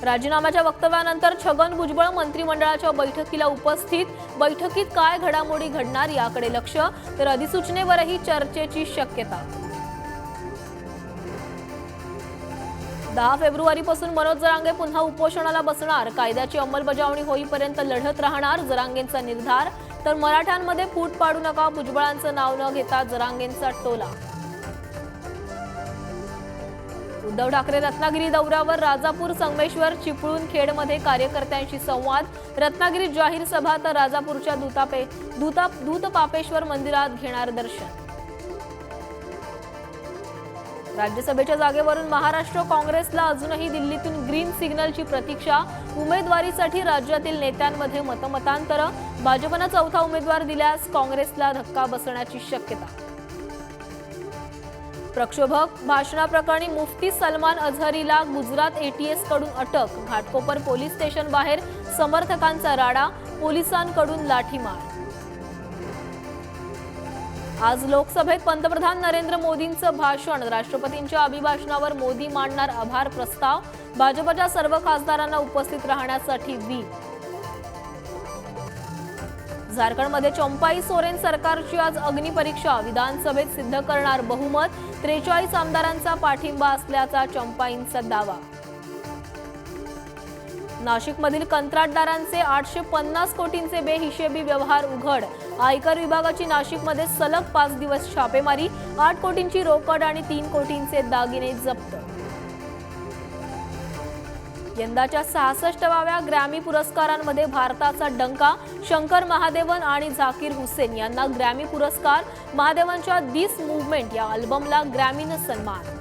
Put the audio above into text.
राजीनाम्याच्या वक्तव्यानंतर छगन भुजबळ मंत्रिमंडळाच्या बैठकीला उपस्थित। बैठकीत काय घडामोडी घडणार याकडे लक्ष, तर अधिसूचनेवरही चर्चेची शक्यता। 10 फेब्रुवारीपासून मनोज जरांगे पुन्हा उपोषणाला बसणार। कायद्याची अंमलबजावणी होईपर्यंत लढत राहणार जरांगेंचा निर्धार। तर मराठ्यांमध्ये फूट पाडू नका, भुजबळांचं नाव न घेता जरांगेंचा टोला। उद्धव ठाकरे रत्नागिरी दौऱ्यावर, राजापूर, संगमेश्वर, चिपळूण, खेडमध्ये कार्यकर्त्यांशी संवाद। रत्नागिरीत जाहीर सभा, तर राजापूरच्या दूतपापेश्वर मंदिरात घेणार दर्शन। राज्यसभेच्या जागेवरून महाराष्ट्र काँग्रेसला अजूनही दिल्लीतून ग्रीन सिग्नलची प्रतीक्षा। उमेदवारीसाठी राज्यातील नेत्यांमध्ये मतमतांतर। भाजपनं चौथा उमेदवार दिल्यास काँग्रेसला धक्का बसण्याची शक्यता। प्रक्षोभक भाषणाप्रकरणी मुफ्ती सलमान अझहरीला गुजरात एटीएस कडून अटक। घाटकोपर पोलीस स्टेशन बाहेर समर्थकांचा राडा, पोलिसांकडून लाठीमार। आज लोकसभेत पंतप्रधान नरेंद्र मोदींचं भाषण। राष्ट्रपतींच्या अभिभाषणावर मोदी मांडणार आभार प्रस्ताव। भाजपच्या सर्व खासदारांना उपस्थित राहण्यासाठी व्हीप। झारखंडमध्ये चंपाई सोरेन सरकारची आज अग्निपरीक्षा। विधानसभेत सिद्ध करणार बहुमत। 43 आमदारांचा पाठिंबा असल्याचा चंपाईंचा दावा। नाशिकमधील कंत्राटदारांचे 850 कोटींचे बेहिशेबी व्यवहार उघड। आयकर विभागाची नाशिकमध्ये सलग 5 दिवस छापेमारी। 8 कोटींची रोकड आणि 3 कोटींचे दागिने जप्त। यंदाच्या 66व्या ग्रॅमी पुरस्कारांमध्ये भारताचा डंका। शंकर महादेवन आणि झाकीर हुसेन यांना ग्रॅमी पुरस्कार। महादेवनच्या दिस मूव्हमेंट या अल्बमला ग्रॅमीनं सन्मान।